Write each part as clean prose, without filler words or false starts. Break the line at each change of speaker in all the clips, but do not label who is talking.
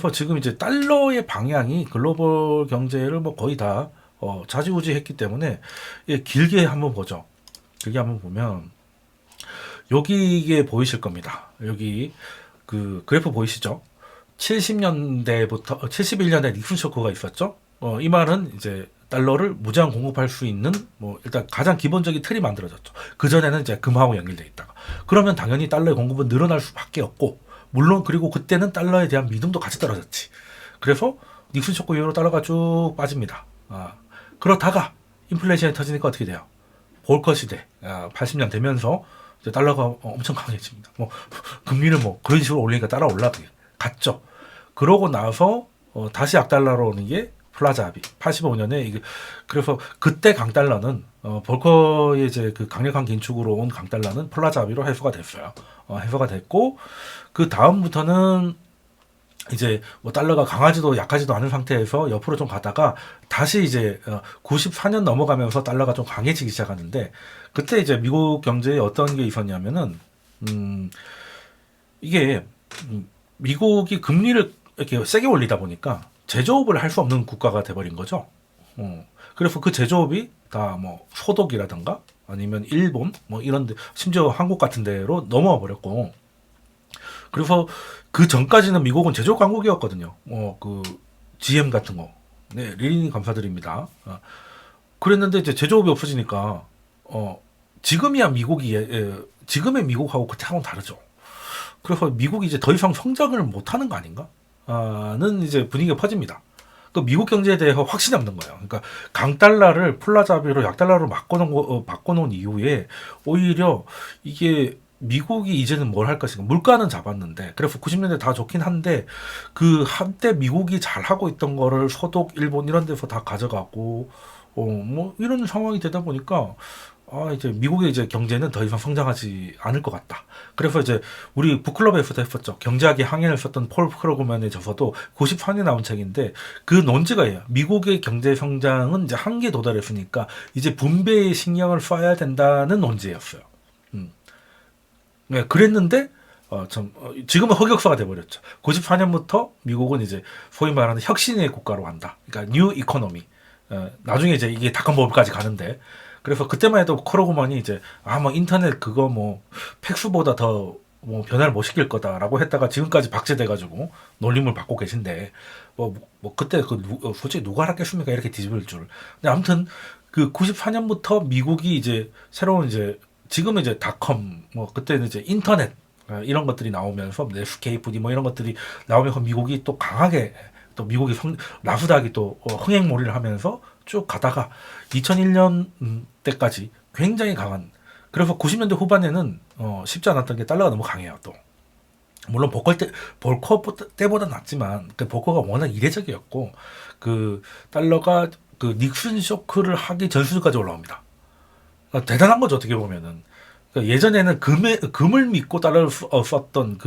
그래서 지금 이제 달러의 방향이 글로벌 경제를 뭐 거의 다 좌지우지했기 때문에 길게 한번 보죠. 길게 한번 보면 여기 이게 보이실 겁니다. 여기 그 그래프 보이시죠? 70년대부터 71년에 닉슨 쇼크가 있었죠. 이 말은 이제 달러를 무제한 공급할 수 있는 뭐 일단 가장 기본적인 틀이 만들어졌죠. 그 전에는 이제 금하고 연결돼 있다가 그러면 당연히 달러의 공급은 늘어날 수밖에 없고 물론 그리고 그때는 달러에 대한 믿음도 같이 떨어졌지. 그래서 닉슨 쇼크 이후로 달러가 쭉 빠집니다. 그러다가 인플레이션이 터지니까 어떻게 돼요? 볼커 시대 80년 되면서 이제 달러가 엄청 강해집니다. 뭐 금리를 뭐 그런 식으로 올리니까 따라 올라가게 갔죠. 그러고 나서 다시 약달러로 오는 게 플라자 합의 85년에 이게 그래서 그때 강달러는 볼커의 이제 그 강력한 긴축으로 온 강달러는 플라자 합의로 해소가 됐어요. 해소가 됐고 그 다음부터는 이제 뭐 달러가 강하지도 약하지도 않은 상태에서 옆으로 좀 가다가 다시 이제 94년 넘어가면서 달러가 좀 강해지기 시작하는데 그때 이제 미국 경제에 어떤 게 있었냐면은 이게 미국이 금리를 이렇게 세게 올리다 보니까 제조업을 할 수 없는 국가가 돼버린 거죠. 그래서 그 제조업이 다 뭐 소독이라든가 아니면 일본 뭐 이런데 심지어 한국 같은 데로 넘어와 버렸고 그래서 그 전까지는 미국은 제조업 강국이었거든요. 그 GM 같은 거, 네 리니 감사드립니다. 그랬는데 이제 제조업이 없어지니까 지금이야 미국이 지금의 미국하고 그때하고는 다르죠. 그래서 미국이 이제 더 이상 성장을 못하는 거 아닌가? 는 이제 분위기가 퍼집니다. 그 미국 경제에 대해서 확신이 없는 거예요. 그러니까 강달러를 플라자비로 약달러로 바꿔놓은 이후에 오히려 이게 미국이 이제는 뭘 할 것인가 물가는 잡았는데 그래서 90년대 다 좋긴 한데 그 한때 미국이 잘하고 있던 거를 서독 일본 이런 데서 다 가져가고 뭐 이런 상황이 되다 보니까 이제 미국의 이제 경제는 더 이상 성장하지 않을 것 같다. 그래서 이제 우리 북클럽에서도 했었죠. 경제학의 항해를 썼던 폴 크루그만에 져서도 94년에 나온 책인데 그 논지가 예요. 미국의 경제 성장은 이제 한계에 도달했으니까 이제 분배에 신경을 써야 된다는 논지였어요. 음. 네, 그랬는데 지금은 흑역사가 돼버렸죠. 94년부터 미국은 이제 소위 말하는 혁신의 국가로 간다. 그러니까 뉴 이코노미. 나중에 이제 이게 닷컴버블까지 가는데 그래서 그때만 해도 크로그만이 이제 뭐 인터넷 그거 뭐 팩스보다 더 뭐 변화를 못 시킬 거다라고 했다가 지금까지 박제돼가지고 놀림을 받고 계신데 뭐 그때 솔직히 누가 알았겠습니까 이렇게 뒤집을 줄. 근데 아무튼 그 94년부터 미국이 이제 새로운 이제 지금은 이제 닷컴 뭐 그때는 이제 인터넷 이런 것들이 나오면서 넷스케이프디 뭐 이런 것들이 나오면서 미국이 또 강하게 또 미국이 나스닥이 또 흥행몰이를 하면서 쭉 가다가 2001년 때까지 굉장히 강한 그래서 90년대 후반에는 쉽지 않았던 게 달러가 너무 강해요 또 물론 볼커 때보다 낫지만 그 볼커가 워낙 이례적이었고 그 달러가 그 닉슨 쇼크를 하기 전수까지 올라옵니다. 대단한 거죠 어떻게 보면은 그러니까 예전에는 금을 믿고 달러를 썼던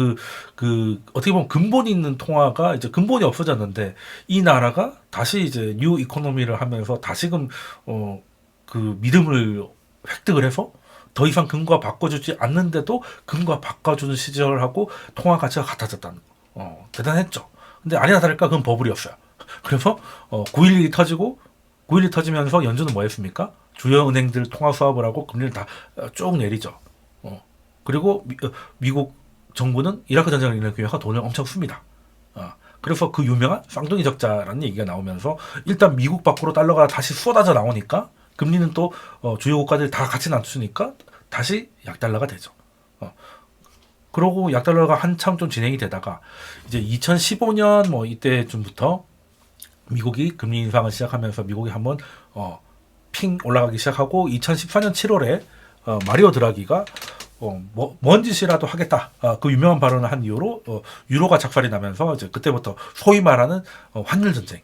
어떻게 보면 근본이 있는 통화가 이제 근본이 없어졌는데 이 나라가 다시 이제 뉴 이코노미를 하면서 다시금 그 믿음을 획득을 해서 더 이상 금과 바꿔주지 않는데도 금과 바꿔주는 시절하고 통화 가치가 같아졌다는 거. 대단했죠. 근데 아니나 다를까 그건 버블이었어요. 그래서 9.11이 터지고 9.11이 터지면서 연준은 뭐 했습니까? 주요 은행들 통화 수합을 하고 금리를 다 쭉 내리죠. 그리고 미국 정부는 이라크 전쟁을 일으키기 위해서 돈을 엄청 씁니다. 그래서 그 유명한 쌍둥이 적자라는 얘기가 나오면서 일단 미국 밖으로 달러가 다시 쏟아져 나오니까 금리는 또 주요 국가들이 다 같이 낮추니까 다시 약달러가 되죠. 그러고 약달러가 한참 좀 진행이 되다가 이제 2015년 뭐 이때쯤부터 미국이 금리 인상을 시작하면서 미국이 한번 핑 올라가기 시작하고 2014년 7월에 마리오 드라기가 뭔 짓이라도 하겠다. 그 유명한 발언을 한 이후로 유로가 작살이 나면서 이제 그때부터 소위 말하는 환율 전쟁이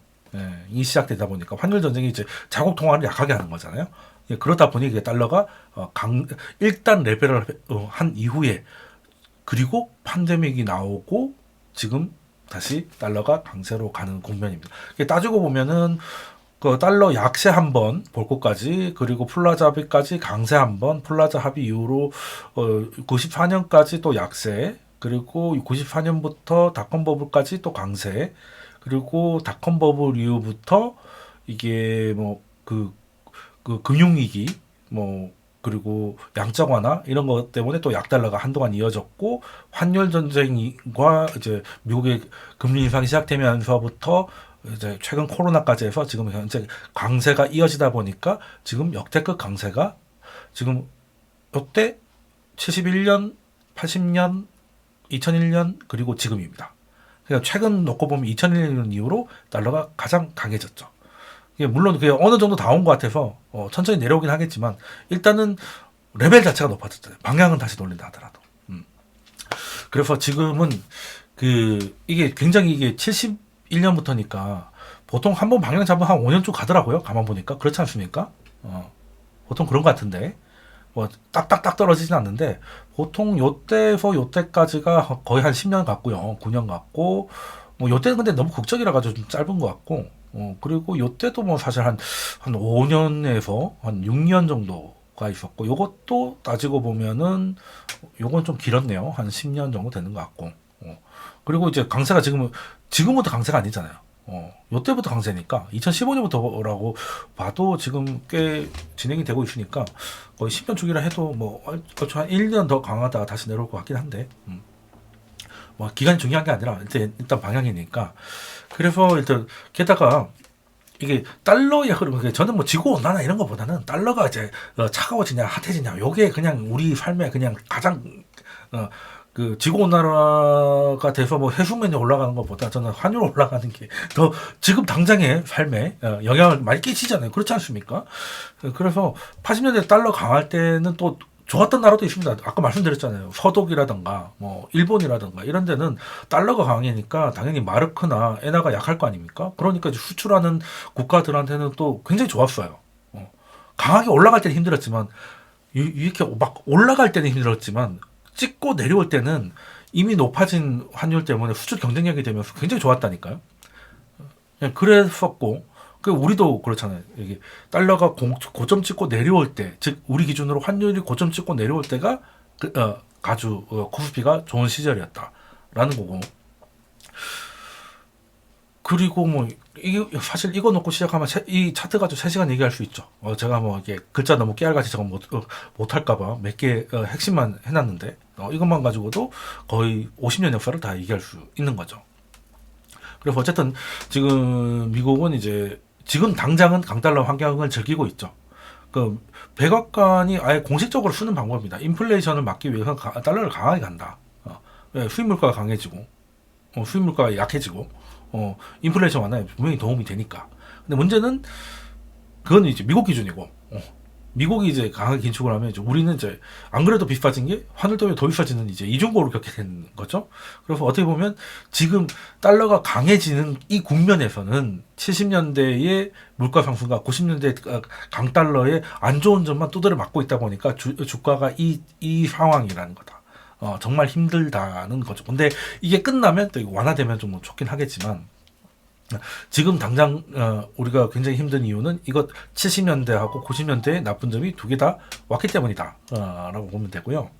시작되다 보니까 환율 전쟁이 이제 자국 통화를 약하게 하는 거잖아요. 그러다 보니 이게 달러가 일단 레벨을 한 이후에 그리고 팬데믹이 나오고 지금 다시 달러가 강세로 가는 국면입니다. 따지고 보면은 그 달러 약세 한 번 볼 것까지 그리고 플라자 합의까지 강세 한 번 플라자 합의 이후로 94년까지 또 약세 그리고 94년부터 닷컴 버블까지 또 강세. 그리고 닷컴 버블 이후부터 이게 뭐 그 금융위기 뭐 그리고 양적 완화 이런 것 때문에 또 약달러가 한동안 이어졌고 환율 전쟁과 이제 미국의 금리 인상이 시작되면서부터 이제 최근 코로나까지 해서 지금 현재 강세가 이어지다 보니까 지금 역대급 강세가 지금 이때 71년, 80년, 2001년 그리고 지금입니다. 그러니까 최근 놓고 보면 2001년 이후로 달러가 가장 강해졌죠. 이게 물론 그게 어느 정도 다 온 것 같아서 천천히 내려오긴 하겠지만 일단은 레벨 자체가 높아졌잖아요. 방향은 다시 돌린다 하더라도. 그래서 지금은 이게 굉장히 이게 71년부터니까 보통 한 번 방향 잡으면 한 5년 쭉 가더라고요. 가만 보니까 그렇지 않습니까? 보통 그런 것 같은데 뭐 딱딱딱 떨어지진 않는데 보통 요때에서 요때까지가 거의 한 10년 갔고요. 9년 갔고 뭐 요때는 근데 너무 국적이라 가지고 좀 짧은 것 같고 그리고 요때도 뭐 사실 한 5년에서 한 6년 정도가 있었고 요것도 따지고 보면은 요건 좀 길었네요. 한 10년 정도 되는 것 같고 그리고 이제 강세가 지금부터 강세가 아니잖아요. 요때부터 강세니까 2015년부터라고 봐도 지금 꽤 진행이 되고 있으니까 거의 10년 주기라 해도 뭐 한 1년 더 강하다가 다시 내려올 것 같긴 한데 뭐 기간이 중요한 게 아니라 일단 방향이니까 그래서 일단 게다가 이게 달러의 흐름 저는 뭐 지구 온난화 이런 것보다는 달러가 이제 차가워지냐 핫해지냐 요게 그냥 우리 삶에 그냥 가장 그 지구 온난화가 돼서 뭐 해수면이 올라가는 것보다 저는 환율 올라가는 게 더 지금 당장의 삶에 영향을 많이 끼치잖아요. 그렇지 않습니까? 그래서 80년대 달러 강할 때는 또 좋았던 나라도 있습니다. 아까 말씀드렸잖아요. 서독이라든가 뭐 일본이라든가 이런 데는 달러가 강하니까 당연히 마르크나 엔화가 약할 거 아닙니까? 그러니까 이제 수출하는 국가들한테는 또 굉장히 좋았어요. 강하게 올라갈 때는 힘들었지만 이렇게 막 올라갈 때는 힘들었지만 찍고 내려올 때는 이미 높아진 환율 때문에 수출 경쟁력이 되면서 굉장히 좋았다니까요. 그랬었고 우리도 그렇잖아요. 이게 달러가 고점 찍고 내려올 때, 즉 우리 기준으로 환율이 고점 찍고 내려올 때가 아주 코스피가 좋은 시절이었다라는 거고. 그리고 뭐 이게 사실 이거 놓고 시작하면 이 차트 가지고 3시간 얘기할 수 있죠. 제가 뭐 이게 글자 너무 깨알같이 저거 못할까봐 몇 개 핵심만 해놨는데 이것만 가지고도 거의 50년 역사를 다 얘기할 수 있는 거죠. 그래서 어쨌든 지금 미국은 이제 지금 당장은 강달러 환경을 즐기고 있죠. 그 백악관이 아예 공식적으로 쓰는 방법입니다. 인플레이션을 막기 위해서 달러를 강하게 간다. 수입 물가가 강해지고 수입 물가가 약해지고 인플레이션 완화에 분명히 도움이 되니까. 근데 문제는 그건 이제 미국 기준이고 미국이 이제 강하게 긴축을 하면 이제 우리는 이제 안 그래도 비싸진 게 환율 때문에 더 비싸지는 이제 이중고를 겪게 되는 거죠. 그래서 어떻게 보면 지금 달러가 강해지는 이 국면에서는 70년대의 물가 상승과 90년대 강달러의 안 좋은 점만 두드려 맞고 있다 보니까 주가가 이 상황이라는 거다. 정말 힘들다는 거죠. 근데 이게 끝나면 또 완화되면 좀 좋긴 하겠지만 지금 당장 우리가 굉장히 힘든 이유는 이것 70년대하고 90년대의 나쁜 점이 두 개 다 왔기 때문이다 라고 보면 되고요.